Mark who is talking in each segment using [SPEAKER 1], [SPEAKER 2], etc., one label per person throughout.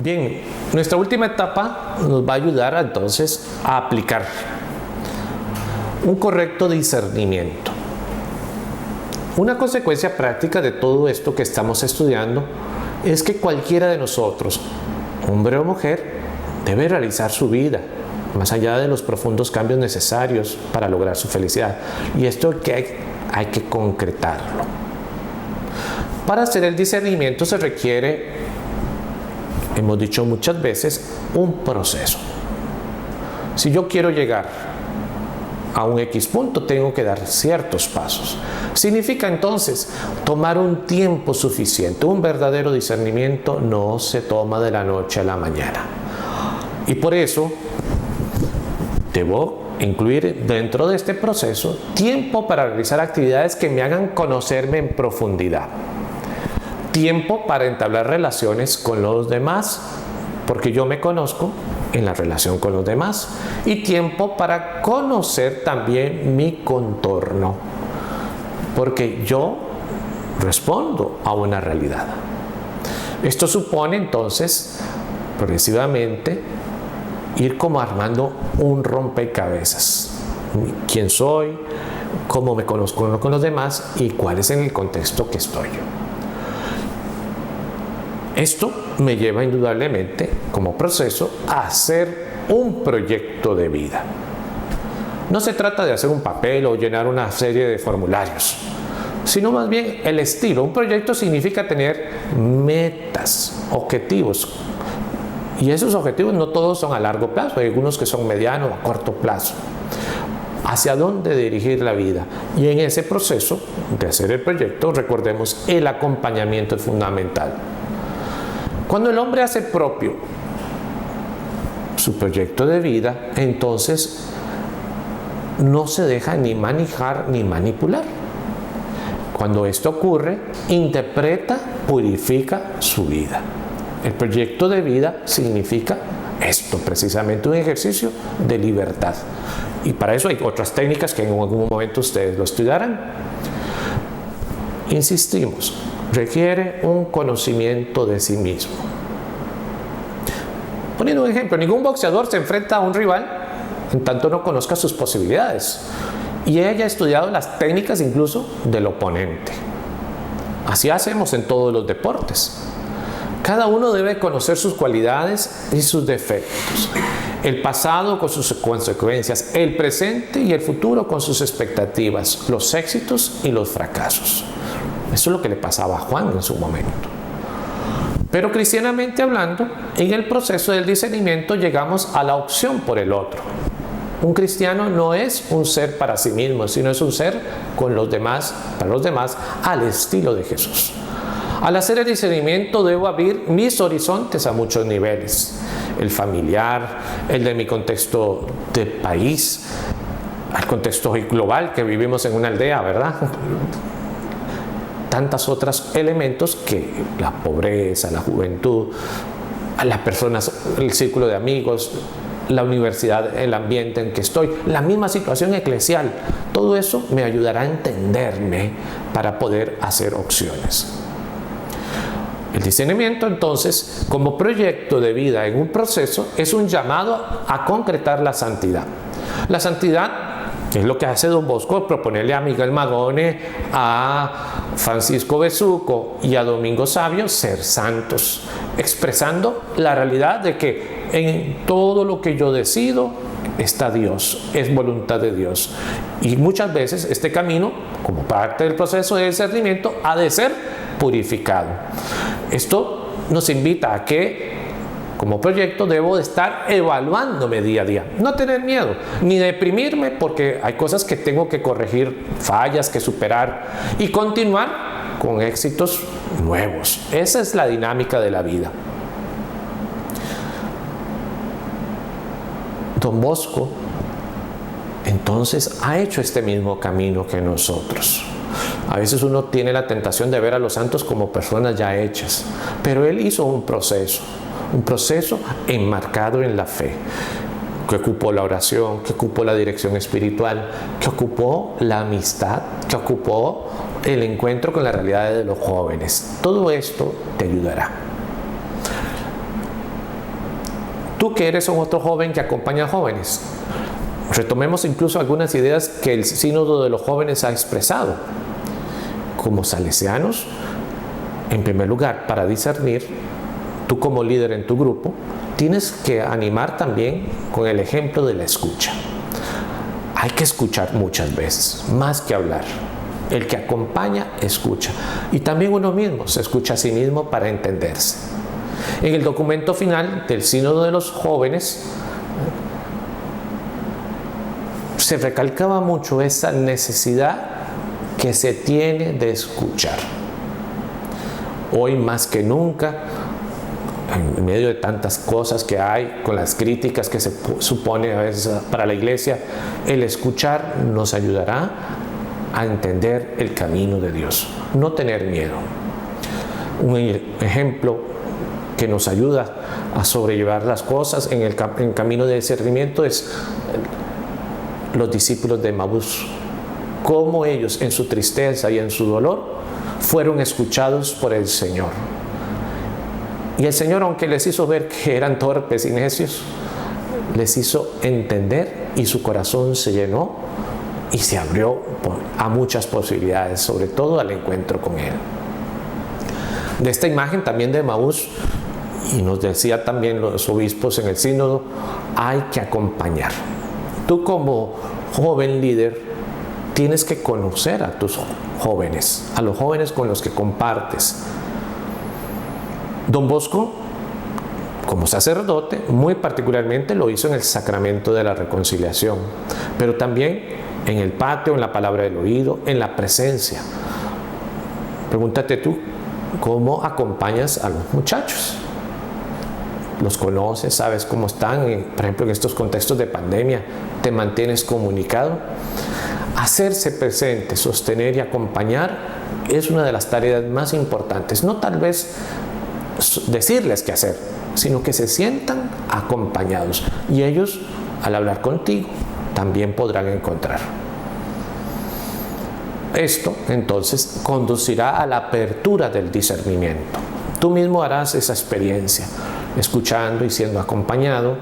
[SPEAKER 1] Bien, nuestra última etapa nos va a ayudar entonces a aplicar un correcto discernimiento. Una consecuencia práctica de todo esto que estamos estudiando es que cualquiera de nosotros, hombre o mujer, debe realizar su vida, más allá de los profundos cambios necesarios para lograr su felicidad. Y esto que hay que concretarlo. Para hacer el discernimiento se requiere, hemos dicho muchas veces, un proceso. Si yo quiero llegar a un X punto, tengo que dar ciertos pasos. Significa entonces tomar un tiempo suficiente. Un verdadero discernimiento no se toma de la noche a la mañana. Y por eso debo incluir dentro de este proceso tiempo para realizar actividades que me hagan conocerme en profundidad. Tiempo para entablar relaciones con los demás, porque yo me conozco en la relación con los demás. Y tiempo para conocer también mi contorno, porque yo respondo a una realidad. Esto supone entonces progresivamente ir como armando un rompecabezas. ¿Quién soy? ¿Cómo me conozco con los demás? ¿Y cuál es en el contexto que estoy yo? Esto me lleva indudablemente como proceso a hacer un proyecto de vida. No se trata de hacer un papel o llenar una serie de formularios, sino más bien el estilo. Un proyecto significa tener metas, objetivos. Y esos objetivos no todos son a largo plazo, hay algunos que son mediano o a corto plazo. Hacia dónde dirigir la vida. Y en ese proceso de hacer el proyecto, recordemos, el acompañamiento es fundamental. Cuando el hombre hace propio su proyecto de vida, entonces no se deja ni manejar ni manipular. Cuando esto ocurre, interpreta, purifica su vida. El proyecto de vida significa esto, precisamente un ejercicio de libertad. Y para eso hay otras técnicas que en algún momento ustedes lo estudiarán. Insistimos, requiere un conocimiento de sí mismo. Poniendo un ejemplo, ningún boxeador se enfrenta a un rival en tanto no conozca sus posibilidades y haya estudiado las técnicas incluso del oponente. Así hacemos en todos los deportes. Cada uno debe conocer sus cualidades y sus defectos, el pasado con sus consecuencias, el presente y el futuro con sus expectativas, los éxitos y los fracasos. Eso es lo que le pasaba a Juan en su momento. Pero cristianamente hablando, en el proceso del discernimiento llegamos a la opción por el otro. Un cristiano no es un ser para sí mismo, sino es un ser con los demás, para los demás, al estilo de Jesús. Al hacer el discernimiento debo abrir mis horizontes a muchos niveles. El familiar, el de mi contexto de país, al contexto global que vivimos en una aldea, ¿verdad? Tantos otros elementos que la pobreza, la juventud, las personas, el círculo de amigos, la universidad, el ambiente en que estoy, la misma situación eclesial. Todo eso me ayudará a entenderme para poder hacer opciones. El discernimiento, entonces, como proyecto de vida en un proceso, es un llamado a concretar la santidad. La santidad es lo que hace Don Bosco, proponerle a Miguel Magone, a Francisco Besuco y a Domingo Sabio ser santos, expresando la realidad de que en todo lo que yo decido está Dios, es voluntad de Dios. Y muchas veces este camino, como parte del proceso de discernimiento, ha de ser purificado. Esto nos invita a que, como proyecto, debo de estar evaluándome día a día. No tener miedo, ni deprimirme porque hay cosas que tengo que corregir, fallas que superar y continuar con éxitos nuevos. Esa es la dinámica de la vida. Don Bosco, entonces, ha hecho este mismo camino que nosotros. A veces uno tiene la tentación de ver a los santos como personas ya hechas, pero él hizo un proceso enmarcado en la fe, que ocupó la oración, que ocupó la dirección espiritual, que ocupó la amistad, que ocupó el encuentro con la realidad de los jóvenes. Todo esto te ayudará. Tú que eres un otro joven que acompaña a jóvenes, retomemos incluso algunas ideas que el Sínodo de los Jóvenes ha expresado. Como salesianos, en primer lugar, para discernir, tú como líder en tu grupo, tienes que animar también con el ejemplo de la escucha. Hay que escuchar muchas veces, más que hablar. El que acompaña, escucha. Y también uno mismo se escucha a sí mismo para entenderse. En el documento final del Sínodo de los Jóvenes, se recalcaba mucho esa necesidad que se tiene de escuchar. Hoy más que nunca, en medio de tantas cosas que hay, con las críticas que se supone a veces para la iglesia, el escuchar nos ayudará a entender el camino de Dios, no tener miedo. Un ejemplo que nos ayuda a sobrellevar las cosas en el camino de discernimiento es los discípulos de Emaús, cómo ellos en su tristeza y en su dolor fueron escuchados por el Señor. Y el Señor, aunque les hizo ver que eran torpes y necios, les hizo entender y su corazón se llenó y se abrió a muchas posibilidades, sobre todo al encuentro con Él. De esta imagen también de Emaús, y nos decía también los obispos en el sínodo, hay que acompañar. Tú como joven líder tienes que conocer a tus jóvenes, a los jóvenes con los que compartes. Don Bosco, como sacerdote, muy particularmente lo hizo en el sacramento de la reconciliación, pero también en el patio, en la palabra del oído, en la presencia. Pregúntate tú, ¿cómo acompañas a los muchachos? ¿Los conoces? ¿Sabes cómo están? Por ejemplo, en estos contextos de pandemia, ¿te mantienes comunicado? Hacerse presente, sostener y acompañar es una de las tareas más importantes. No tal vez decirles qué hacer, sino que se sientan acompañados. Y ellos, al hablar contigo, también podrán encontrar. Esto, entonces, conducirá a la apertura del discernimiento. Tú mismo harás esa experiencia. Escuchando y siendo acompañado,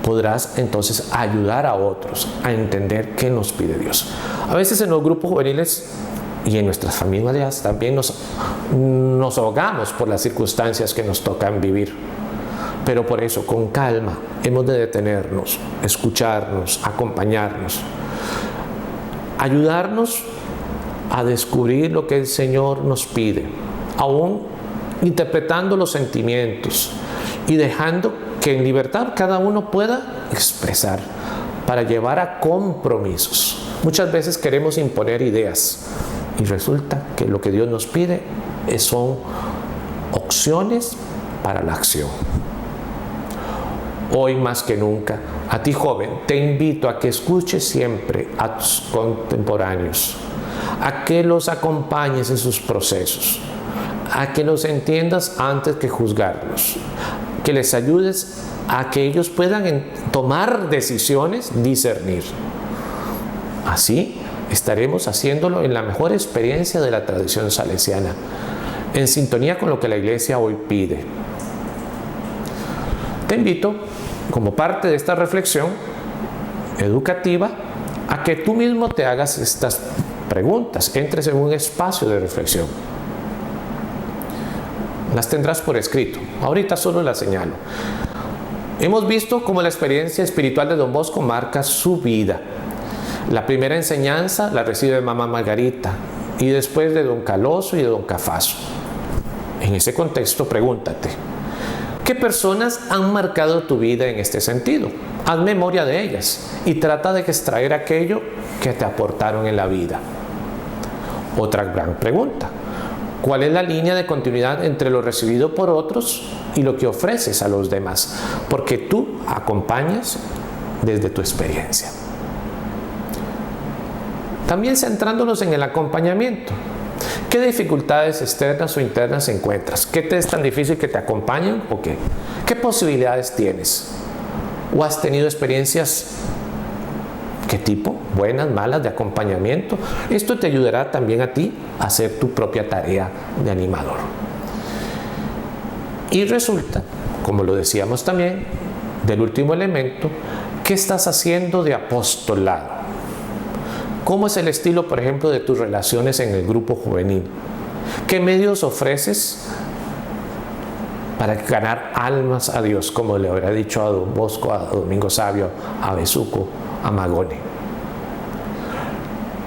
[SPEAKER 1] podrás entonces ayudar a otros a entender qué nos pide Dios. A veces en los grupos juveniles y en nuestras familias también nos ahogamos por las circunstancias que nos tocan vivir. Pero por eso, con calma, hemos de detenernos, escucharnos, acompañarnos, ayudarnos a descubrir lo que el Señor nos pide, aún interpretando los sentimientos y dejando que en libertad cada uno pueda expresar para llevar a compromisos. Muchas veces queremos imponer ideas y resulta que lo que Dios nos pide son opciones para la acción. Hoy más que nunca, a ti joven, te invito a que escuches siempre a tus contemporáneos, a que los acompañes en sus procesos, a que los entiendas antes que juzgarlos, que les ayudes a que ellos puedan tomar decisiones, discernir. Así estaremos haciéndolo en la mejor experiencia de la tradición salesiana, en sintonía con lo que la Iglesia hoy pide. Te invito, como parte de esta reflexión educativa, a que tú mismo te hagas estas preguntas, entres en un espacio de reflexión. Las tendrás por escrito. Ahorita solo las señalo. Hemos visto cómo la experiencia espiritual de Don Bosco marca su vida. La primera enseñanza la recibe Mamá Margarita y después de Don Caloso y de Don Cafaso. En ese contexto, pregúntate, ¿qué personas han marcado tu vida en este sentido? Haz memoria de ellas y trata de extraer aquello que te aportaron en la vida. Otra gran pregunta, ¿cuál es la línea de continuidad entre lo recibido por otros y lo que ofreces a los demás? Porque tú acompañas desde tu experiencia. También centrándonos en el acompañamiento. ¿Qué dificultades externas o internas encuentras? ¿Qué te es tan difícil que te acompañen o qué? ¿Qué posibilidades tienes? ¿O has tenido experiencias? ¿Qué tipo? Buenas, malas, de acompañamiento. Esto te ayudará también a ti a hacer tu propia tarea de animador. Y resulta, como lo decíamos también, del último elemento, ¿qué estás haciendo de apostolado? ¿Cómo es el estilo, por ejemplo, de tus relaciones en el grupo juvenil? ¿Qué medios ofreces para ganar almas a Dios, como le habrá dicho a Don Bosco, a Domingo Savio, a Besuco, a Magone?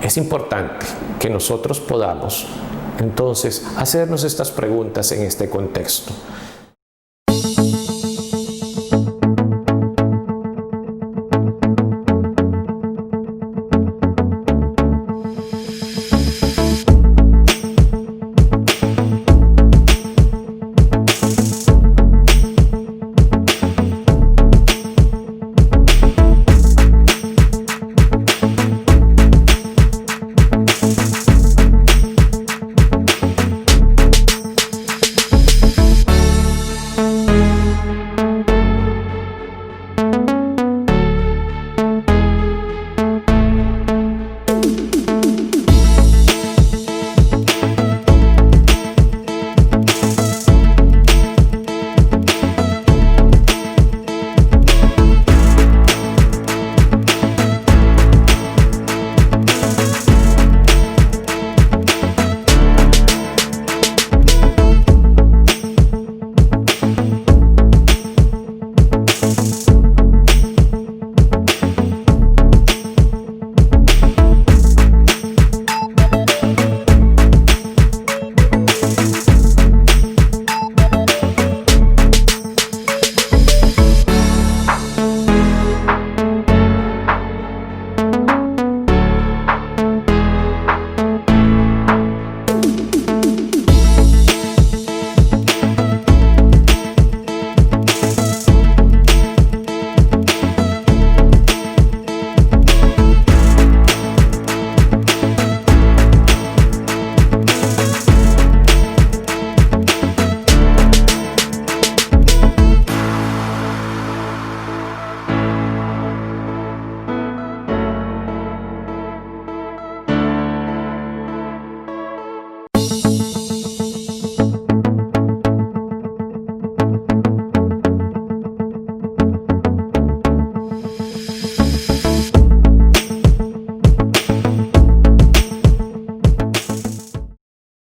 [SPEAKER 1] Es importante que nosotros podamos entonces hacernos estas preguntas en este contexto.